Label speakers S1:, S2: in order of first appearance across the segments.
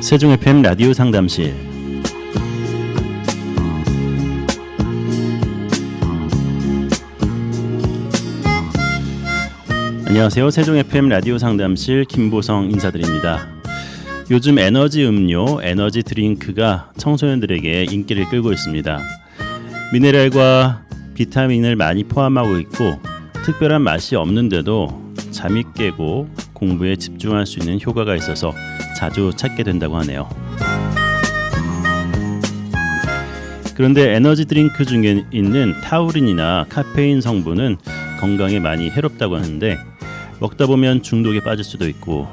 S1: 세종 FM 라디오 상담실. 안녕하세요. 세종 FM 라디오 상담실 김보성 인사드립니다. 요즘 에너지 음료, 에너지 드링크가 청소년들에게 인기를 끌고 있습니다. 미네랄과 비타민을 많이 포함하고 있고 특별한 맛이 없는데도 잠이 깨고 공부에 집중할 수 있는 효과가 있어서 자주 찾게 된다고 하네요. 그런데 에너지 드링크 중에 있는 타우린이나 카페인 성분은 건강에 많이 해롭다고 하는데 먹다 보면 중독에 빠질 수도 있고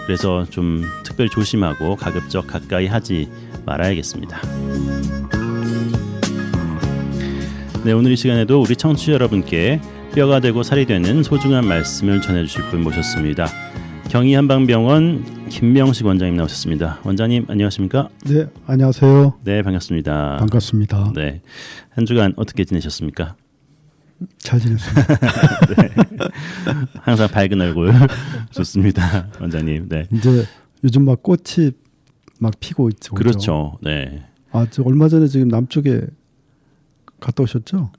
S1: 그래서 좀 특별히 조심하고 가급적 가까이 하지 말아야겠습니다. 네, 오늘 이 시간에도 우리 청취자 여러분께 뼈가 되고 살이 되는 소중한 말씀을 전해주실 분 모셨습니다. 경희한방병원 김명식 원장님 나오셨습니다. 원장님 안녕하십니까?
S2: 네, 안녕하세요.
S1: 네, 반갑습니다.
S2: 반갑습니다.
S1: 네, 한 주간 어떻게 지내셨습니까?
S2: 잘 지냈습니다.
S1: 네. 항상 밝은 얼굴 좋습니다, 원장님. 네.
S2: 이제 요즘 막 꽃이 막 피고 있죠.
S1: 그렇죠. 네.
S2: 저 얼마 전에 지금 남쪽에 갔다 오셨죠?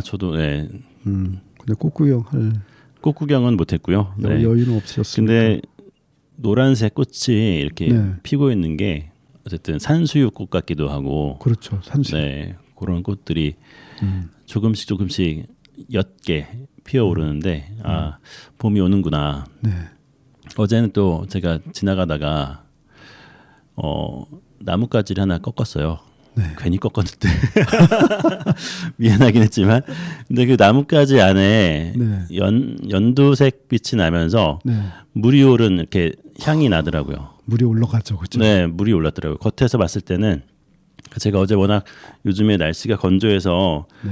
S1: 저도 네.
S2: 근데 꽃
S1: 구경은 못했고요. 네.
S2: 여유는 없으셨습니까?
S1: 근데 노란색 꽃이 이렇게
S2: 네.
S1: 피고 있는 게 어쨌든 산수유 꽃 같기도 하고.
S2: 그렇죠. 산수.
S1: 네, 그런 꽃들이 조금씩 옅게 피어오르는데 봄이 오는구나.
S2: 네.
S1: 어제는 또 제가 지나가다가 나뭇가지를 하나 꺾었어요.
S2: 네.
S1: 괜히 꺾었는데 미안하긴 했지만 근데 그 나뭇가지 안에
S2: 네.
S1: 연두색 빛이 나면서
S2: 네.
S1: 물이 오른 이렇게 향이 나더라고요.
S2: 물이 올라가죠. 그렇죠?
S1: 네, 물이 올랐더라고요. 겉에서 봤을 때는 제가 어제 워낙 요즘에 날씨가 건조해서
S2: 네.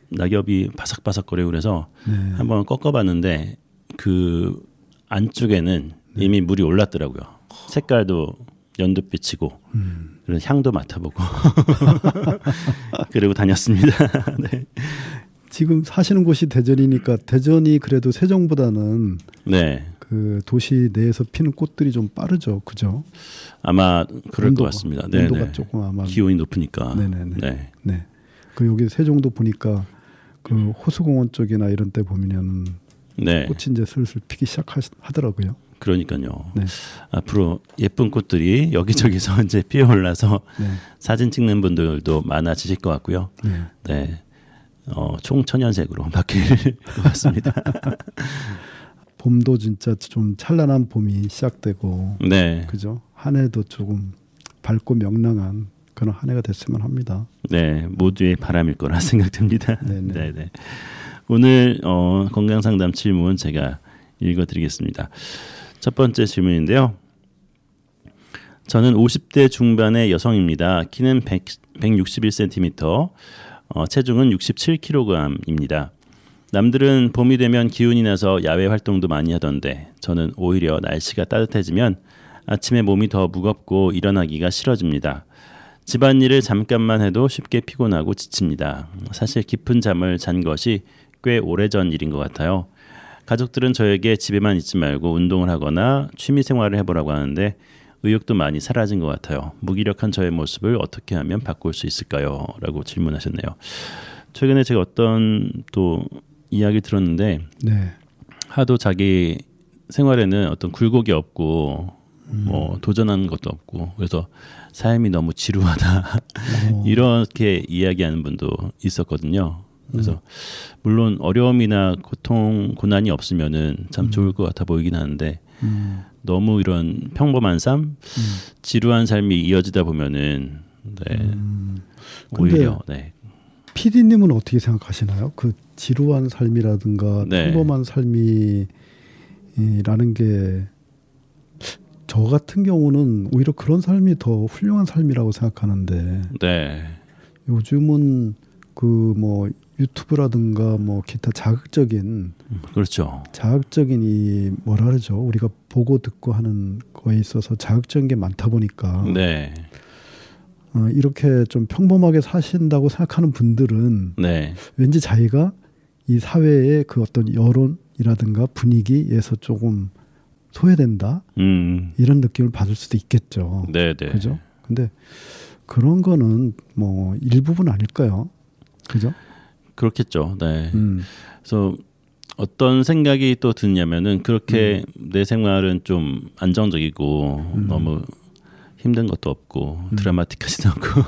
S1: 낙엽이 바삭바삭거리고 그래서
S2: 네.
S1: 한번 꺾어봤는데 그 안쪽에는 이미 물이 올랐더라고요. 색깔도 연두빛이고 그래서 향도 맡아보고 그리고 다녔습니다. 네.
S2: 지금 사시는 곳이 대전이니까 대전이 그래도 세종보다는
S1: 네.
S2: 그 도시 내에서 피는 꽃들이 좀 빠르죠. 그죠?
S1: 아마 그럴 것 같습니다.
S2: 온도가 조금 아마
S1: 기온이 높으니까.
S2: 네네네.
S1: 네.
S2: 네. 그 여기 세종도 보니까 그 호수공원 쪽이나 이런 데 보면은
S1: 네.
S2: 꽃이 이제 슬슬 피기 시작하더라고요.
S1: 그러니까요.
S2: 네.
S1: 앞으로 예쁜 꽃들이 여기저기서 이제 피어올라서
S2: 네.
S1: 사진 찍는 분들도 많아지실 것 같고요.
S2: 네.
S1: 네. 총천연색으로 바뀔 것 같습니다.
S2: 봄도 진짜 좀 찬란한 봄이 시작되고,
S1: 네.
S2: 그죠? 한 해도 조금 밝고 명랑한 그런 한 해가 됐으면 합니다.
S1: 네, 모두의 바람일 거라 생각됩니다.
S2: 네네.
S1: 네, 네. 오늘 건강상담 질문 제가 읽어드리겠습니다. 첫 번째 질문인데요. 저는 50대 중반의 여성입니다. 키는 161cm, 체중은 67kg입니다. 남들은 봄이 되면 기운이 나서 야외 활동도 많이 하던데 저는 오히려 날씨가 따뜻해지면 아침에 몸이 더 무겁고 일어나기가 싫어집니다. 집안일을 잠깐만 해도 쉽게 피곤하고 지칩니다. 사실 깊은 잠을 잔 것이 꽤 오래전 일인 것 같아요. 가족들은 저에게 집에만 있지 말고 운동을 하거나 취미 생활을 해보라고 하는데 의욕도 많이 사라진 것 같아요. 무기력한 저의 모습을 어떻게 하면 바꿀 수 있을까요? 라고 질문하셨네요. 최근에 제가 어떤 또 이야기 들었는데
S2: 네.
S1: 하도 자기 생활에는 어떤 굴곡이 없고 뭐 도전하는 것도 없고 그래서 삶이 너무 지루하다 이렇게 이야기하는 분도 있었거든요. 그래서 물론 어려움이나 고통, 고난이 없으면은 참 좋을 것 같아 보이긴 하는데 너무 이런 평범한 삶, 지루한 삶이 이어지다 보면은 네, 오히려 네.
S2: PD님은 어떻게 생각하시나요? 그 지루한 삶이라든가
S1: 네.
S2: 평범한 삶이라는 게 저 같은 경우는 오히려 그런 삶이 더 훌륭한 삶이라고 생각하는데
S1: 네.
S2: 요즘은 그 뭐 유튜브라든가 뭐 기타 자극적인
S1: 그렇죠.
S2: 이 뭐라 그러죠? 우리가 보고 듣고 하는 거에 있어서 자극적인 게 많다 보니까
S1: 네.
S2: 이렇게 좀 평범하게 사신다고 생각하는 분들은
S1: 네.
S2: 왠지 자기가 이 사회의 그 어떤 여론이라든가 분위기에서 조금 소외된다 이런 느낌을 받을 수도 있겠죠.
S1: 네,
S2: 그죠? 근데 그런 거는 뭐 일부분 아닐까요? 그죠?
S1: 그렇겠죠. 네. 그래서 어떤 생각이 또 드냐면은 그렇게 내 생활은 좀 안정적이고 너무 힘든 것도 없고 드라마틱하지도 않고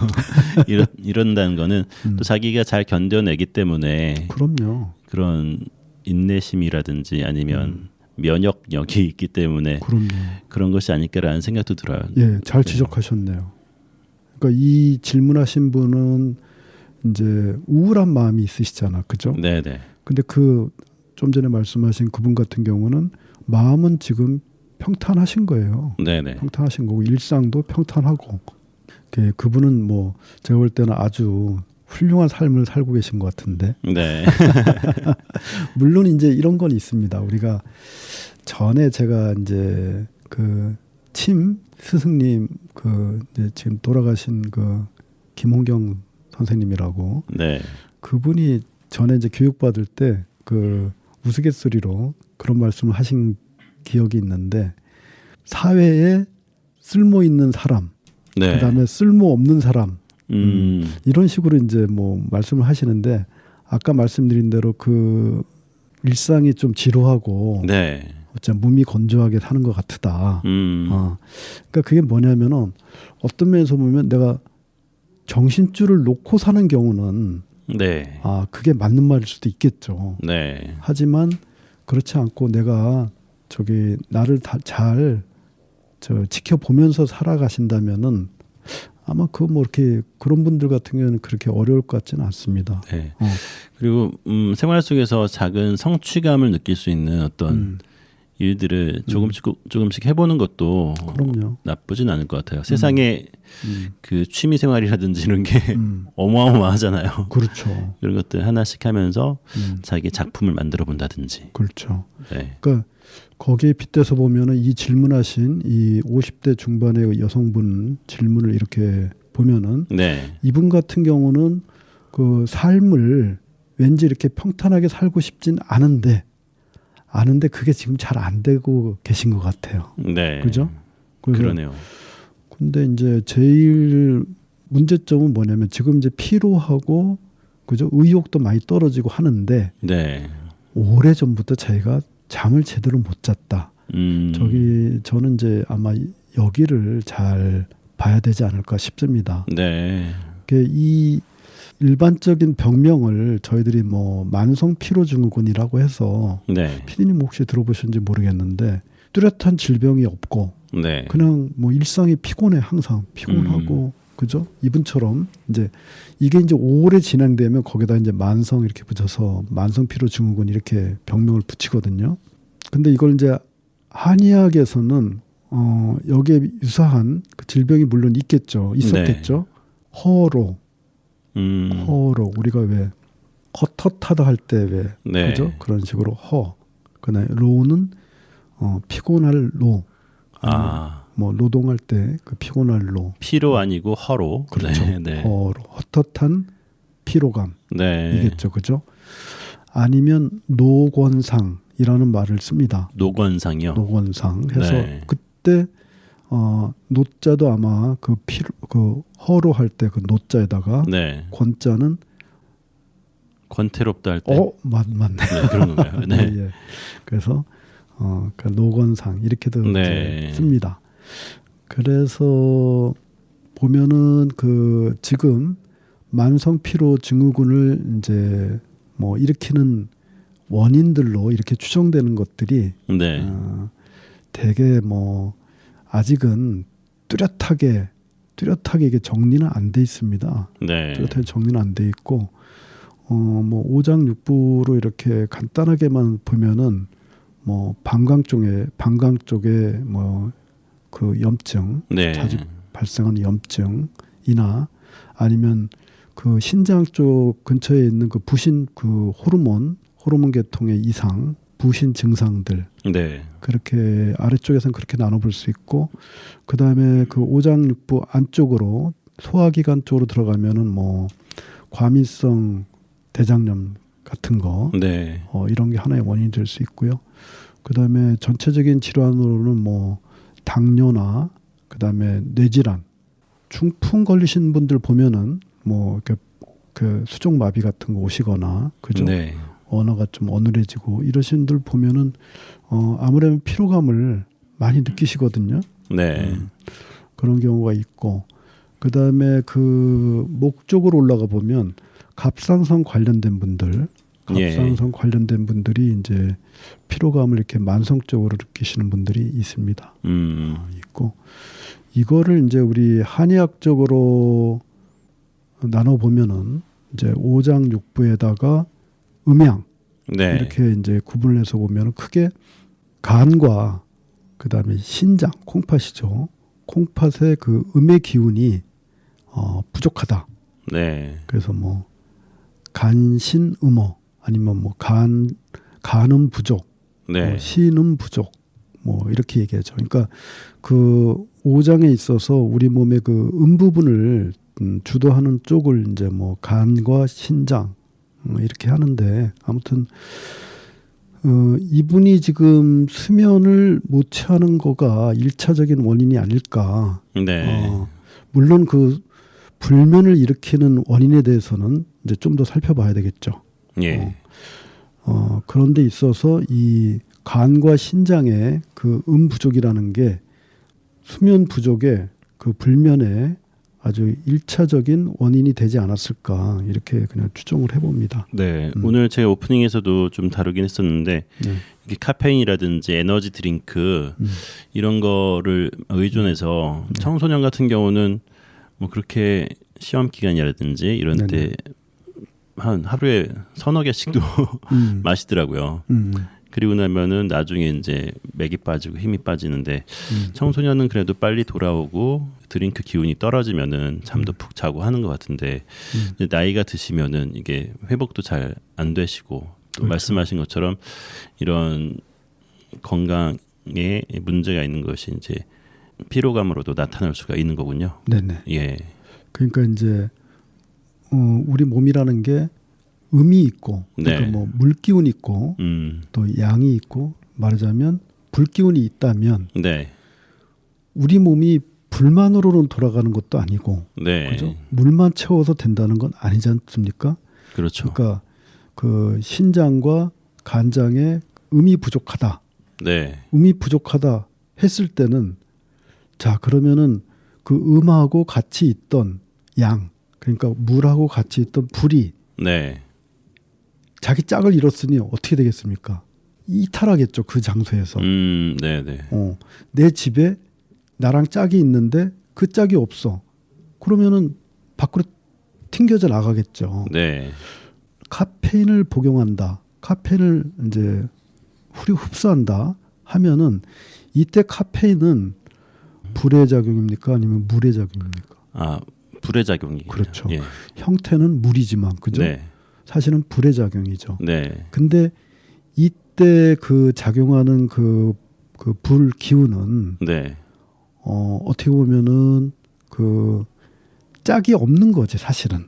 S1: 이런다는 거는 또 자기가 잘 견뎌내기 때문에
S2: 그럼요.
S1: 그런 인내심이라든지 아니면 면역력이 있기 때문에
S2: 그럼요.
S1: 그런 것이 아닐까라는 생각도 들어요.
S2: 예, 잘 지적하셨네요. 그러니까 이 질문하신 분은 이제 우울한 마음이 있으시잖아, 그죠?
S1: 네네.
S2: 근데 그 좀 전에 말씀하신 그분 같은 경우는 마음은 지금 평탄하신 거예요.
S1: 네네.
S2: 평탄하신 거고 일상도 평탄하고 그분은 뭐 제가 볼 때는 아주 훌륭한 삶을 살고 계신 것 같은데
S1: 네.
S2: 물론 이제 이런 건 있습니다. 우리가 전에 제가 이제 그 침 스승님 그 이제 지금 돌아가신 그 김홍경 선생님이라고
S1: 네.
S2: 그분이 전에 이제 교육받을 때 그 우스갯소리로 그런 말씀을 하신 기억이 있는데 사회에 쓸모 있는 사람,
S1: 네.
S2: 그다음에 쓸모 없는 사람 이런 식으로 이제 뭐 말씀을 하시는데 아까 말씀드린 대로 그 일상이 좀 지루하고
S1: 네.
S2: 어쩜 몸이 건조하게 사는 것 같다. 그러니까 그게 뭐냐면은 어떤 면에서 보면 내가 정신줄을 놓고 사는 경우는
S1: 네.
S2: 그게 맞는 말일 수도 있겠죠.
S1: 네.
S2: 하지만 그렇지 않고 내가 저기 나를 잘 지켜보면서 살아가신다면은 아마 그 뭐 이렇게 그런 분들 같은 경우는 그렇게 어려울 것 같지는 않습니다.
S1: 네. 그리고 생활 속에서 작은 성취감을 느낄 수 있는 어떤 일들을 조금씩 해보는 것도
S2: 그럼요.
S1: 나쁘진 않을 것 같아요. 세상에 그 취미 생활이라든지 이런 게 어마어마하잖아요.
S2: 그렇죠.
S1: 이런 것들 하나씩 하면서 자기 작품을 만들어 본다든지.
S2: 그렇죠.
S1: 네.
S2: 그러니까 거기에 빗대서 보면은 이 질문하신 이 50대 중반의 여성분 질문을 이렇게 보면은
S1: 네.
S2: 이분 같은 경우는 그 삶을 왠지 이렇게 평탄하게 살고 싶진 않은데 그게 지금 잘 안 되고 계신 것 같아요.
S1: 네.
S2: 그죠?
S1: 그러네요.
S2: 근데 이제 제일 문제점은 뭐냐면 지금 이제 피로하고 그죠? 의욕도 많이 떨어지고 하는데
S1: 네.
S2: 오래 전부터 자기가 잠을 제대로 못 잤다. 저는 이제 아마 여기를 잘 봐야 되지 않을까 싶습니다.
S1: 네.
S2: 이 일반적인 병명을 저희들이 뭐 만성 피로 증후군이라고 해서
S1: 네.
S2: 피디님 혹시 들어보셨는지 모르겠는데 뚜렷한 질병이 없고
S1: 네.
S2: 그냥 뭐 일상이 피곤해 항상 피곤하고 그죠? 이분처럼 이제 이게 이제 오래 진행되면 거기다 이제 만성 이렇게 붙여서 만성 피로 증후군 이렇게 병명을 붙이거든요. 근데 이걸 이제 한의학에서는 여기에 유사한 그 질병이 물론 있었겠죠. 허로 우리가 왜 헛헛하다 할 때 왜
S1: 네.
S2: 그죠? 그런 식으로 그다음에 로는 피곤할 로. 뭐 노동할 때 그 피곤할 로.
S1: 피로 아니고 허로.
S2: 그렇죠.
S1: 네. 네.
S2: 허로 헛헛한 피로감.
S1: 네.
S2: 이겠죠, 그죠? 아니면 노곤상이라는 말을 씁니다.
S1: 노곤상이요.
S2: 노곤상 해서
S1: 네.
S2: 그때 노자도 아마 그 허로 할 때 그 노자에다가
S1: 네.
S2: 권자는
S1: 권태롭다 할 때.
S2: 맞네.
S1: 네, 그런 건가요? 네.
S2: 예. 그래서 그 노건상 이렇게도
S1: 네.
S2: 이제 씁니다. 그래서 보면은 그 지금 만성 피로 증후군을 이제 뭐 일으키는 원인들로 이렇게 추정되는 것들이
S1: 네.
S2: 되게 뭐 아직은 뚜렷하게 이게 정리는 안 돼 있습니다.
S1: 네.
S2: 뚜렷하게 정리는 안 돼 있고 뭐 오장육부로 이렇게 간단하게만 보면은 뭐 방광 쪽에 뭐 그 염증
S1: 네.
S2: 자주 발생하는 염증이나 아니면 그 신장 쪽 근처에 있는 그 부신 그 호르몬 계통의 이상 부신 증상들
S1: 네.
S2: 그렇게 아래쪽에서는 그렇게 나눠볼 수 있고 그 다음에 그 오장육부 안쪽으로 소화기관 쪽으로 들어가면은 뭐 과민성 대장염 같은 거
S1: 네.
S2: 이런 게 하나의 원인이 될 수 있고요. 그다음에 전체적인 질환으로는 뭐 당뇨나 그다음에 뇌질환, 중풍 걸리신 분들 보면은 뭐 이렇게 그 수족마비 같은 거 오시거나 그죠?
S1: 네.
S2: 언어가 좀 어눌해지고 이러신 분들 보면은 아무래도 피로감을 많이 느끼시거든요.
S1: 네.
S2: 그런 경우가 있고 그다음에 그 목 쪽으로 올라가 보면 갑상선 관련된 분들, 갑상선 관련된 분들이 이제 피로감을 이렇게 만성적으로 느끼시는 분들이 있습니다. 있고 이거를 이제 우리 한의학적으로 나눠 보면은 이제 오장육부에다가 음양
S1: 네.
S2: 이렇게 이제 구분을 해서 보면 크게 간과 그다음에 신장, 콩팥이죠. 콩팥의 그 음의 기운이 부족하다.
S1: 네.
S2: 그래서 뭐 간신음어 아니면 뭐 간음 부족,
S1: 네.
S2: 뭐 신음 부족 뭐 이렇게 얘기하죠. 그러니까 그 오장에 있어서 우리 몸의 그 부분을 주도하는 쪽을 이제 뭐 간과 신장 이렇게 하는데 아무튼 이분이 지금 수면을 못 취하는 거가 1차적인 원인이 아닐까.
S1: 네.
S2: 물론 그 불면을 일으키는 원인에 대해서는 이제 좀 더 살펴봐야 되겠죠.
S1: 예.
S2: 그런 데 있어서 이 간과 신장의 그 부족이라는 게 수면 부족의 그 불면의 아주 1차적인 원인이 되지 않았을까 이렇게 그냥 추정을 해봅니다.
S1: 네. 오늘 제가 오프닝에서도 좀 다루긴 했었는데 이게 카페인이라든지 에너지 드링크 이런 거를 의존해서 청소년 같은 경우는 뭐 그렇게 시험 기간이라든지 이런 때 한 하루에 서너 개씩도 마시더라고요. 그리고 나면은 나중에 이제 맥이 빠지고 힘이 빠지는데 청소년은 그래도 빨리 돌아오고 드링크 기운이 떨어지면은 잠도 푹 자고 하는 것 같은데 이제 나이가 드시면은 이게 회복도 잘 안 되시고 또
S2: 그렇죠.
S1: 말씀하신 것처럼 이런 건강에 문제가 있는 것이 이제 피로감으로도 나타날 수가 있는 거군요.
S2: 네네.
S1: 예.
S2: 그러니까 이제 우리 몸이라는 게 음이 있고 그러니까
S1: 네.
S2: 뭐 물기운이 있고 또 양이 있고 말하자면 불기운이 있다면
S1: 네.
S2: 우리 몸이 불만으로는 돌아가는 것도 아니고
S1: 네.
S2: 그죠? 물만 채워서 된다는 건 아니지 않습니까?
S1: 그렇죠.
S2: 그러니까 그 신장과 간장에 음이 부족하다.
S1: 네.
S2: 음이 부족하다 했을 때는 자 그러면은 그 음하고 같이 있던 양 그러니까 물하고 같이 있던 불이
S1: 네.
S2: 자기 짝을 잃었으니 어떻게 되겠습니까? 이탈하겠죠 그 장소에서.
S1: 네네.
S2: 내 집에 나랑 짝이 있는데 그 짝이 없어. 그러면은 밖으로 튕겨져 나가겠죠.
S1: 네.
S2: 카페인을 복용한다. 카페인을 이제 흡수한다 하면은 이때 카페인은 불의 작용입니까? 아니면 물의 작용입니까?
S1: 아, 불의 작용이.
S2: 그렇죠.
S1: 예.
S2: 형태는 물이지만 그죠?
S1: 네.
S2: 사실은 불의 작용이죠.
S1: 네.
S2: 근데 이때 그 작용하는 그 불 기운은
S1: 네.
S2: 어떻게 보면은 그 짝이 없는 거지 사실은.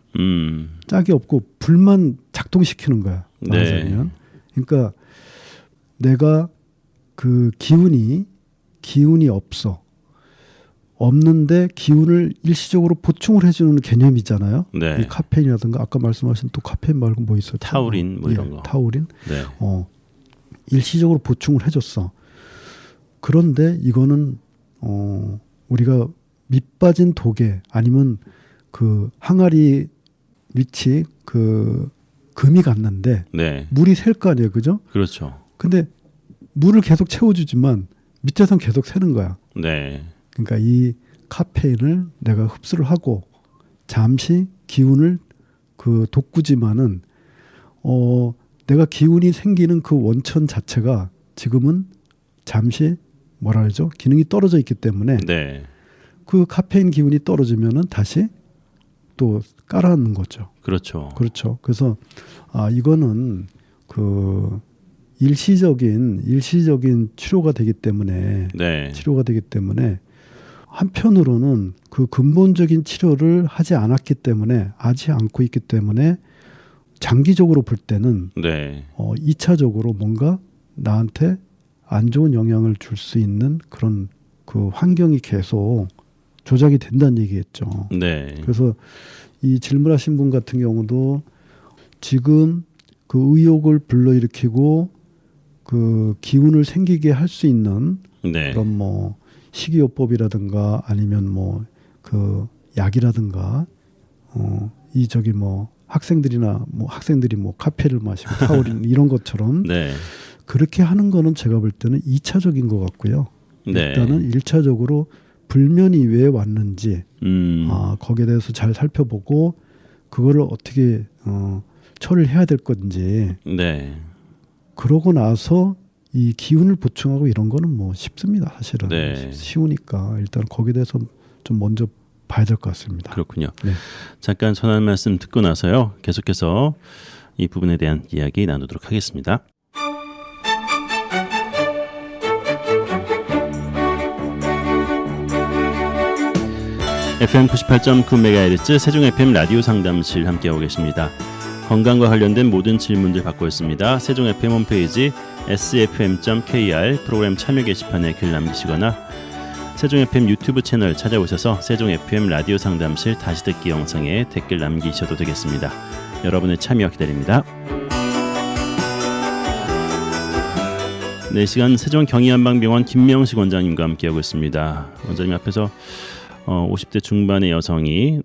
S2: 짝이 없고 불만 작동시키는 거야. 말하자면. 그러니까 내가 그 기운이 없어. 없는데 기운을 일시적으로 보충을 해주는 개념이잖아요.
S1: 네.
S2: 이 카페인이라든가 아까 말씀하신 또 카페인 말고 뭐 있었죠?
S1: 타우린 뭐 이런 거.
S2: 타우린.
S1: 네.
S2: 일시적으로 보충을 해줬어. 그런데 이거는 우리가 밑빠진 독에 아니면 그 항아리 밑이 그 금이 갔는데
S1: 네.
S2: 물이 셀 거 아니에요, 그죠?
S1: 그렇죠.
S2: 근데 물을 계속 채워주지만 밑에선 계속 새는 거야.
S1: 네.
S2: 그러니까 이 카페인을 내가 흡수를 하고 잠시 기운을 그 돋구지만은 내가 기운이 생기는 그 원천 자체가 지금은 잠시 뭐라 그러죠? 기능이 떨어져 있기 때문에
S1: 네.
S2: 그 카페인 기운이 떨어지면은 다시 또 깔아앉는 거죠.
S1: 그렇죠.
S2: 그렇죠. 그래서 이거는 그 일시적인 치료가 되기 때문에
S1: 네.
S2: 한편으로는 그 근본적인 치료를 하지 않고 있기 때문에 장기적으로 볼 때는
S1: 네.
S2: 2차적으로 뭔가 나한테 안 좋은 영향을 줄 수 있는 그런 그 환경이 계속 조작이 된다는 얘기겠죠.
S1: 네.
S2: 그래서 이 질문하신 분 같은 경우도 지금 그 의욕을 불러일으키고 그 기운을 생기게 할 수 있는
S1: 네.
S2: 그런 뭐 식이요법이라든가 아니면 뭐 그 약이라든가 이 저기 뭐 학생들이 뭐 카페를 마시고 타우린 이런 것처럼
S1: 네.
S2: 그렇게 하는 거는 제가 볼 때는 2차적인 것 같고요.
S1: 네.
S2: 일단은 1차적으로 불면이 왜 왔는지 거기에 대해서 잘 살펴보고 그거를 어떻게 처리를 해야 될 건지
S1: 네.
S2: 그러고 나서 이 기운을 보충하고 이런 거는 뭐 쉽습니다. 사실은
S1: 네.
S2: 쉬우니까 일단 거기에 대해서 좀 먼저 봐야 될 것 같습니다.
S1: 그렇군요.
S2: 네.
S1: 잠깐 전할 말씀 듣고 나서요. 계속해서 이 부분에 대한 이야기 나누도록 하겠습니다. FM 98.9MHz 세종 FM 라디오 상담실 함께하고 계십니다. 건강과 관련된 모든 질문들 받고 있습니다. 세종 FM 홈페이지 sfm.kr 프로그램 참여 게시판에 글 남기시거나 세종 FM 유튜브 채널 찾아오셔서 세종 FM 라디오 상담실 다시 듣기 영상에 댓글 남기셔도 되겠습니다. 여러분의 참여 기다립니다. 네, 이 시간 세종 경희한방병원 김명식 원장님과 함께하고 있습니다. 원장님 앞에서 50대 중반의 여성이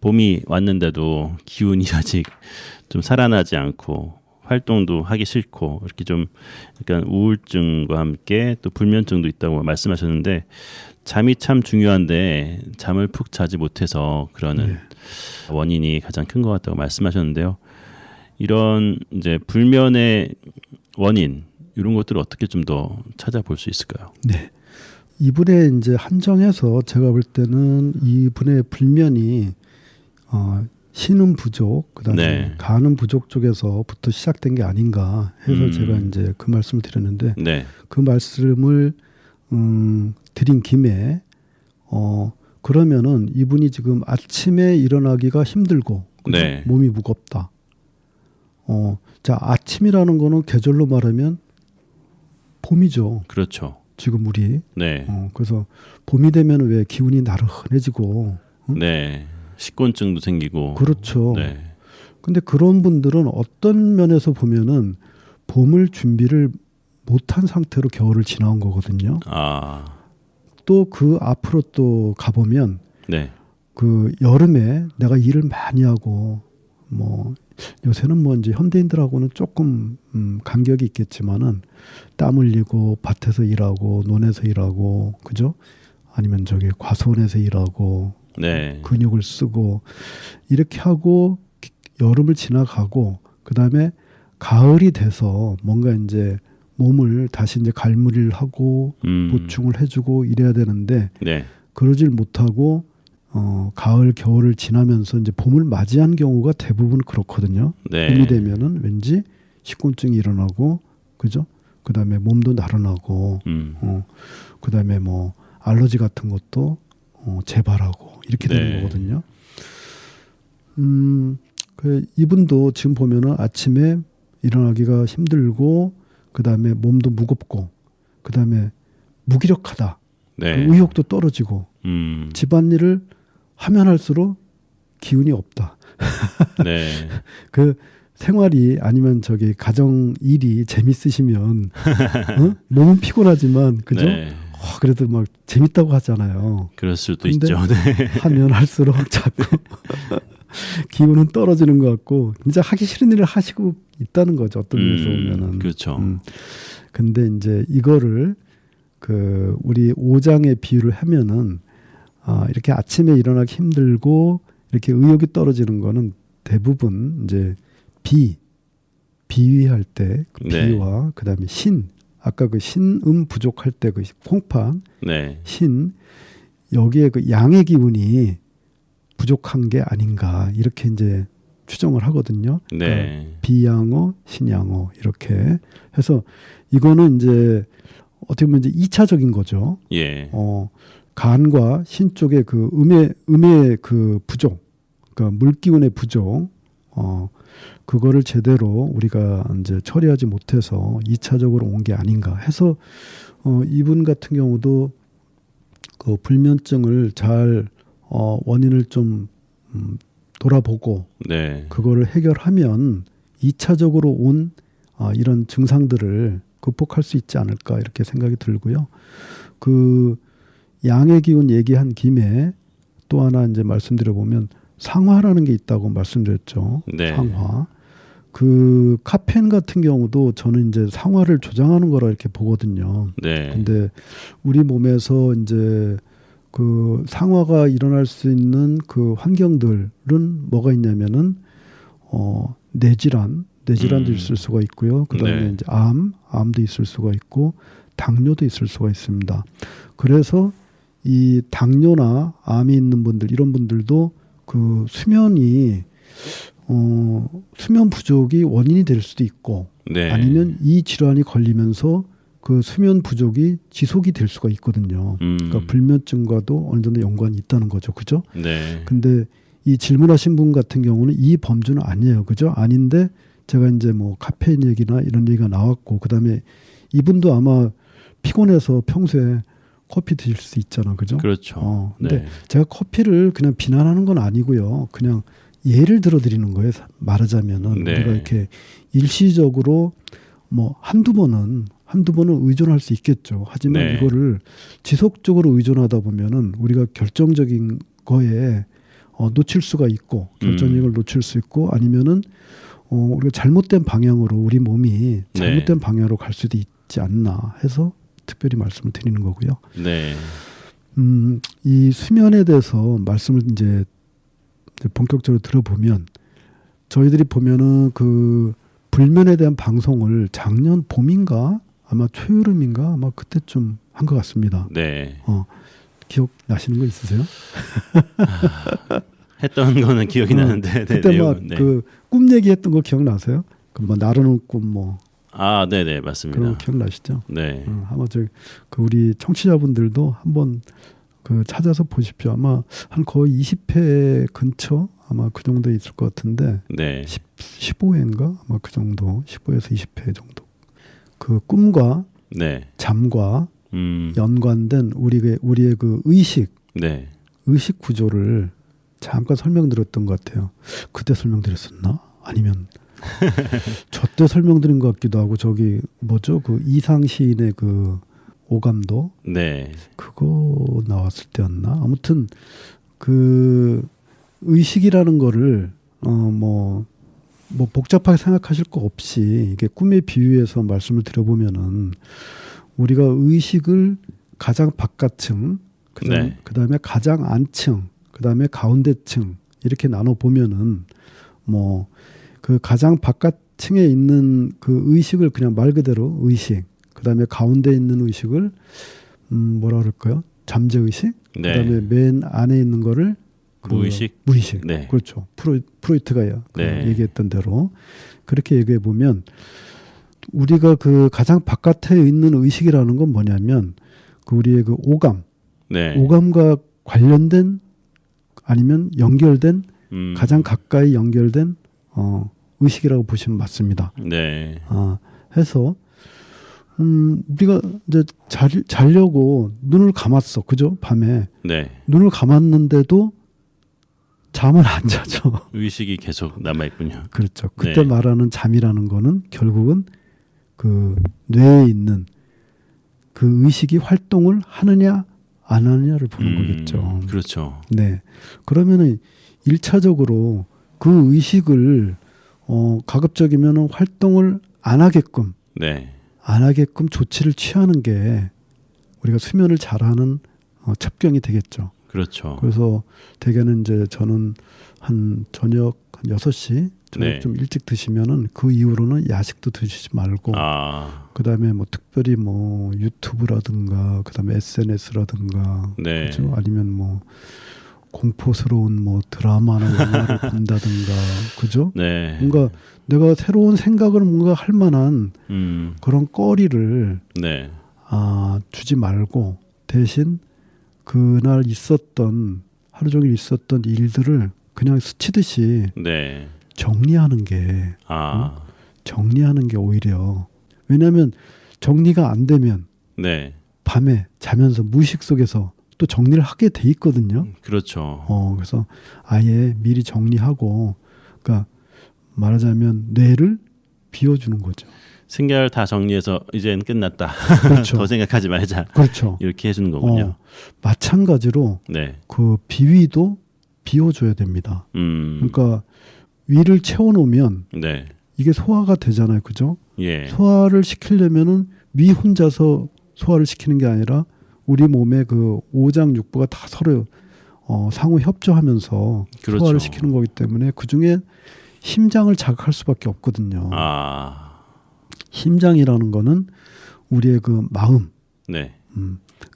S1: 봄이 왔는데도 기운이 아직 좀 살아나지 않고 활동도 하기 싫고 이렇게 좀 약간 우울증과 함께 또 불면증도 있다고 말씀하셨는데 잠이 참 중요한데 잠을 푹 자지 못해서 그러는 원인이 가장 큰 것 같다고 말씀하셨는데요. 이런 이제 불면의 원인 이런 것들을 어떻게 좀 더 찾아볼 수 있을까요?
S2: 네. 이분의 이제 한정해서 제가 볼 때는 이분의 불면이 신음 부족, 그다음에 간음 부족 쪽에서부터 시작된 게 아닌가 해서 제가 이제 그 말씀을 드렸는데 그 말씀을 드린 김에 그러면은 이분이 지금 아침에 일어나기가 힘들고 몸이 무겁다. 자, 아침이라는 거는 계절로 말하면 봄이죠.
S1: 그렇죠.
S2: 지금 우리 그래서 봄이 되면 왜 기운이 나른해지고
S1: 식곤증도 생기고
S2: 그렇죠. 근데 그런 분들은 어떤 면에서 보면은 봄을 준비를 못한 상태로 겨울을 지나온 거거든요. 또 그 앞으로 또 가보면 그 여름에 내가 일을 많이 하고 뭐 요새는 뭐 이제 현대인들하고는 조금 간격이 있겠지만은 땀 흘리고 밭에서 일하고 논에서 일하고 그죠? 아니면 저기 과수원에서 일하고 근육을 쓰고 이렇게 하고 여름을 지나가고 그다음에 가을이 돼서 뭔가 이제 몸을 다시 이제 갈무리를 하고 보충을 해주고 이래야 되는데 그러질 못하고 가을 겨울을 지나면서 이제 봄을 맞이한 경우가 대부분 그렇거든요. 봄이 되면은 왠지 식곤증이 일어나고 그죠? 그다음에 몸도 나른하고 그다음에 뭐 알러지 같은 것도 재발하고 이렇게 되는 거거든요. 이분도 지금 보면은 아침에 일어나기가 힘들고 그다음에 몸도 무겁고 그다음에 무기력하다. 의욕도 떨어지고 집안일을 하면 할수록 기운이 없다. 그 생활이 아니면 저기 가정 일이 재밌으시면 몸은 피곤하지만 그죠? 그래도 막 재밌다고 하잖아요.
S1: 그럴 수도 있죠.
S2: 하면 할수록 자꾸 기운은 떨어지는 것 같고 진짜 하기 싫은 일을 하시고 있다는 거죠. 어떤 면에서 보면은.
S1: 그렇죠.
S2: 근데 이제 이거를 그 우리 오장의 비유를 하면은 이렇게 아침에 일어나기 힘들고 이렇게 의욕이 떨어지는 거는 대부분 이제 비위할 때 그 비와 그다음에 아까 그 신음 부족할 때 그 콩팥 신 여기에 그 양의 기운이 부족한 게 아닌가 이렇게 이제 추정을 하거든요. 그러니까 비양어, 신양어 이렇게 해서 이거는 이제 어떻게 보면 이제 2차적인 거죠. 간과 신 쪽의 그 음의 그 부족, 그러니까 물기운의 부족, 그거를 제대로 우리가 이제 처리하지 못해서 2차적으로 온 게 아닌가 해서 이분 같은 경우도 그 불면증을 잘 원인을 좀 돌아보고
S1: 네.
S2: 그거를 해결하면 2차적으로 온 이런 증상들을 극복할 수 있지 않을까 이렇게 생각이 들고요. 그 양의 기운 얘기한 김에 또 하나 이제 말씀드려보면 상화라는 게 있다고 말씀드렸죠.
S1: 네.
S2: 상화. 그 카페인 같은 경우도 저는 이제 상화를 조장하는 거라 이렇게 보거든요.
S1: 네.
S2: 근데 우리 몸에서 이제 그 상화가 일어날 수 있는 그 환경들은 뭐가 있냐면은 뇌질환도 있을 수가 있고요. 그다음에
S1: 네.
S2: 이제 암도 있을 수가 있고 당뇨도 있을 수가 있습니다. 그래서 이 당뇨나 암이 있는 분들 이런 분들도 그 수면이 수면 부족이 원인이 될 수도 있고
S1: 네.
S2: 아니면 이 질환이 걸리면서 그 수면 부족이 지속이 될 수가 있거든요. 그러니까 불면증과도 어느 정도 연관이 있다는 거죠. 그죠?
S1: 네.
S2: 근데 이 질문하신 분 같은 경우는 이 범주는 아니에요. 그죠? 아닌데 제가 이제 뭐 카페인 얘기나 이런 얘기가 나왔고 그다음에 이분도 아마 피곤해서 평소에 커피 드실 수 있잖아. 그죠?
S1: 그렇죠.
S2: 근데
S1: 네.
S2: 제가 커피를 그냥 비난하는 건 아니고요. 그냥 예를 들어 드리는 거예요. 말하자면은
S1: 네.
S2: 우리가 이렇게 일시적으로 뭐 한두 번은 의존할 수 있겠죠. 하지만
S1: 네.
S2: 이거를 지속적으로 의존하다 보면은 우리가 결정적인 거에 놓칠 수가 있고 결정적인 걸 놓칠 수 있고 아니면은 우리가 잘못된 방향으로 우리 몸이 잘못된 방향으로 갈 수도 있지 않나 해서 특별히 말씀을 드리는 거고요.
S1: 네.
S2: 이 수면에 대해서 말씀을 이제 본격적으로 들어보면 저희들이 보면은 그 불면에 대한 방송을 작년 봄인가 아마 초여름인가 아마 그때쯤 한 것 같습니다.
S1: 네.
S2: 기억 나시는 거 있으세요?
S1: 했던 거는 기억이 나는데
S2: 그때
S1: 네,
S2: 막 그 꿈 얘기했던 거 기억나세요? 그 뭐 나르는 꿈 뭐
S1: 아, 네, 네, 맞습니다.
S2: 그런 거 기억나시죠?
S1: 네.
S2: 아마 그 우리 청취자분들도 한번 그 찾아서 보십시오. 아마 한 거의 20회 근처 아마 그 정도 있을 것 같은데
S1: 네.
S2: 15회인가 아마 그 정도 15에서 20회 정도 그 꿈과
S1: 네.
S2: 잠과
S1: 음.
S2: 연관된 우리의 그 의식
S1: 네.
S2: 구조를 잠깐 설명드렸던 것 같아요. 그때 설명드렸었나? 아니면 저 때 설명드린 것 같기도 하고 저기 뭐죠? 그 이상 시인의 그 오감도
S1: 네.
S2: 그거 나왔을 때였나? 아무튼 그 의식이라는 거를 뭐 복잡하게 생각하실 거 없이 이게 꿈에 비유해서 말씀을 드려보면은 우리가 의식을 가장 바깥층, 그다음에 가장 안층, 그다음에 가운데층 이렇게 나눠 보면은 뭐 그 가장 바깥층에 있는 그 의식을 그냥 말 그대로 의식, 그다음에 가운데 있는 의식을 뭐라 그럴까요? 잠재 의식,
S1: 네.
S2: 그다음에 맨 안에 있는 거를
S1: 무의식.
S2: 무의식.
S1: 네.
S2: 그렇죠. 프로이트가
S1: 네.
S2: 얘기했던 대로 그렇게 얘기해 보면 우리가 그 가장 바깥에 있는 의식이라는 건 뭐냐면 그 우리의 그 오감,
S1: 네.
S2: 오감과 관련된 아니면 연결된 가장 가까이 연결된 의식이라고 보시면 맞습니다.
S1: 네.
S2: 해서 우리가 이제 자려고 눈을 감았어, 그죠? 밤에
S1: 네.
S2: 눈을 감았는데도 잠을 안 자죠.
S1: 의식이 계속 남아 있군요.
S2: 그렇죠. 그때
S1: 네.
S2: 말하는 잠이라는 거는 결국은 그 뇌에 있는 그 의식이 활동을 하느냐 안 하느냐를 보는 거겠죠.
S1: 그렇죠.
S2: 네. 그러면은 1차적으로 그 의식을 가급적이면은 활동을 안 하게끔
S1: 네.
S2: 조치를 취하는 게 우리가 수면을 잘하는 첩경이 되겠죠.
S1: 그렇죠.
S2: 그래서 대개는 이제 저는 한 저녁 한 6시 저녁
S1: 네.
S2: 좀 일찍 드시면은 그 이후로는 야식도 드시지 말고 그다음에 뭐 특별히 뭐 유튜브라든가 그다음에 SNS라든가
S1: 네.
S2: 그렇죠? 아니면 뭐 공포스러운 뭐 드라마나 영화를 본다든가 그죠?
S1: 네.
S2: 뭔가 내가 새로운 생각을 뭔가 할 만한 그런 거리를
S1: 네.
S2: 주지 말고 대신 그날 있었던 하루 종일 있었던 일들을 그냥 스치듯이
S1: 네.
S2: 정리하는 게 정리하는 게 오히려 왜냐하면 정리가 안 되면
S1: 네.
S2: 밤에 자면서 무의식 속에서 또 정리를 하게 돼 있거든요.
S1: 그렇죠.
S2: 그래서 아예 미리 정리하고 그러니까 말하자면 뇌를 비워주는 거죠.
S1: 생각을 다 정리해서 이제는 끝났다.
S2: 그렇죠.
S1: 더 생각하지 말자.
S2: 그렇죠.
S1: 이렇게 해주는 거군요.
S2: 마찬가지로
S1: 네.
S2: 그 비위도 비워줘야 됩니다. 그러니까 위를 채워놓으면
S1: 네.
S2: 이게 소화가 되잖아요, 그죠?
S1: 예.
S2: 소화를 시키려면은 위 혼자서 소화를 시키는 게 아니라 우리 몸의 그 오장육부가 다 서로 상호 협조하면서
S1: 그렇죠.
S2: 소화를 시키는 거기 때문에 그 중에 심장을 자극할 수밖에 없거든요. 심장이라는 거는 우리의 그 마음,
S1: 네.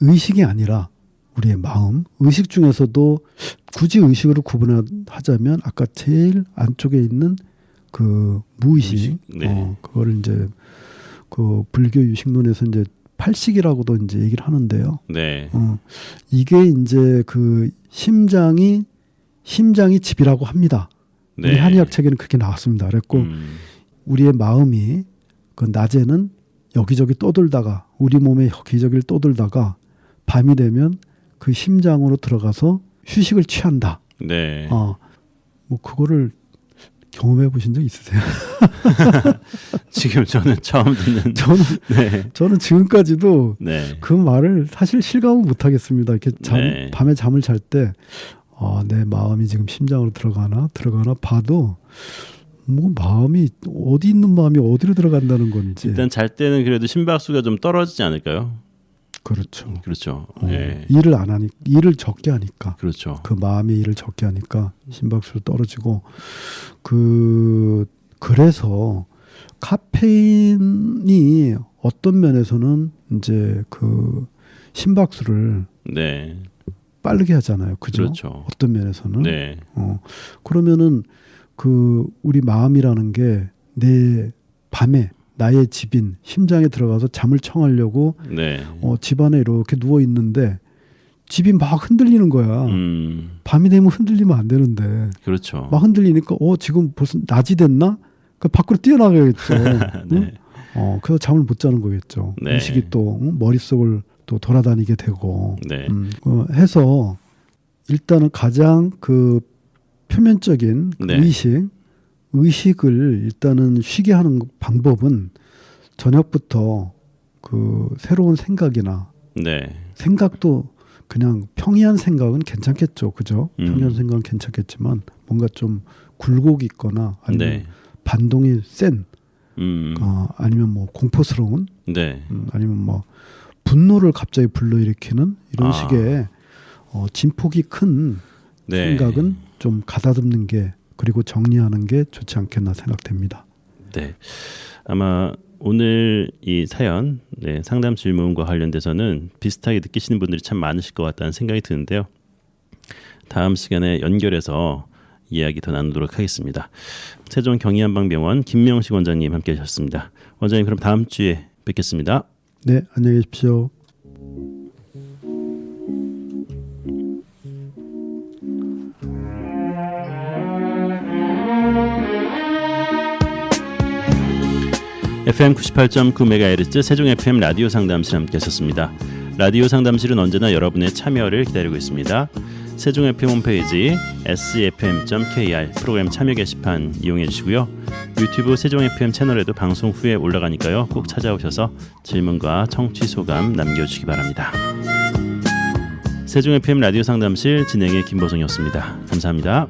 S2: 의식이 아니라 우리의 마음, 의식 중에서도 굳이 의식으로 구분하자면 아까 제일 안쪽에 있는 그 무의식,
S1: 네.
S2: 그거를 이제 그 불교 유식론에서 이제 팔식이라고도 이제 얘기를 하는데요.
S1: 네.
S2: 이게 이제 그 심장이 집이라고 합니다.
S1: 네.
S2: 우리 한의학 책에는 그렇게 나왔습니다. 그랬고 우리의 마음이 그 낮에는 여기저기 떠돌다가 우리 몸에 여기저기를 떠돌다가 밤이 되면 그 심장으로 들어가서 휴식을 취한다.
S1: 네.
S2: 뭐 그거를 경험해 보신 적 있으세요?
S1: 지금 저는 처음 듣는.
S2: 저는 지금까지도
S1: 네.
S2: 그 말을 사실 실감은 못 하겠습니다. 이렇게
S1: 네.
S2: 밤에 잠을 잘 때 내 마음이 지금 심장으로 들어가나 봐도 뭐 마음이 어디 있는 마음이 어디로 들어간다는 건지.
S1: 일단 잘 때는 그래도 심박수가 좀 떨어지지 않을까요?
S2: 그렇죠.
S1: 그렇죠. 예.
S2: 일을 안 하니 일을 적게 하니까.
S1: 그렇죠.
S2: 그 마음이 일을 적게 하니까 심박수도 떨어지고 그래서 카페인이 어떤 면에서는 이제 그 심박수를
S1: 네.
S2: 빠르게 하잖아요. 그죠?
S1: 그렇죠.
S2: 어떤 면에서는.
S1: 네.
S2: 그러면은 그 우리 마음이라는 게 내 밤에 나의 집인 심장에 들어가서 잠을 청하려고
S1: 네.
S2: 집안에 이렇게 누워 있는데 집이 막 흔들리는 거야. 밤이 되면 흔들리면 안 되는데.
S1: 그렇죠.
S2: 막 흔들리니까 지금 벌써 낮이 됐나? 그 밖으로 뛰어나가겠죠.
S1: 네.
S2: 그래서 잠을 못 자는 거겠죠.
S1: 네.
S2: 의식이 또 머릿속을 또 돌아다니게 되고.
S1: 네.
S2: 해서 일단은 가장 그 표면적인 그
S1: 네.
S2: 의식을 일단은 쉬게 하는 방법은 저녁부터 그 새로운 생각이나
S1: 네.
S2: 생각도 그냥 평이한 생각은 괜찮겠죠. 그죠? 평이한 생각은 괜찮겠지만 뭔가 좀 굴곡이 있거나 아니면
S1: 네.
S2: 반동이 센 아니면 뭐 공포스러운
S1: 네.
S2: 아니면 뭐 분노를 갑자기 불러일으키는 이런 식의 진폭이 큰
S1: 네.
S2: 생각은 좀 가다듬는 게 그리고 정리하는 게 좋지 않겠나 생각됩니다.
S1: 네. 아마 오늘 이 사연 상담 질문과 관련돼서는 비슷하게 느끼시는 분들이 참 많으실 것 같다는 생각이 드는데요. 다음 시간에 연결해서 이야기 더 나누도록 하겠습니다. 세종 경희한방병원 김명식 원장님 함께 하셨습니다. 원장님 그럼 다음 주에 뵙겠습니다.
S2: 네, 안녕히 계십시오.
S1: FM 98.9MHz 세종 FM 라디오 상담실 함께하셨습니다. 라디오 상담실은 언제나 여러분의 참여를 기다리고 있습니다. 세종 FM 홈페이지 scfm.kr 프로그램 참여 게시판 이용해 주시고요. 유튜브 세종 FM 채널에도 방송 후에 올라가니까요. 꼭 찾아오셔서 질문과 청취 소감 남겨주시기 바랍니다. 세종 FM 라디오 상담실 진행의 김보성이었습니다. 감사합니다.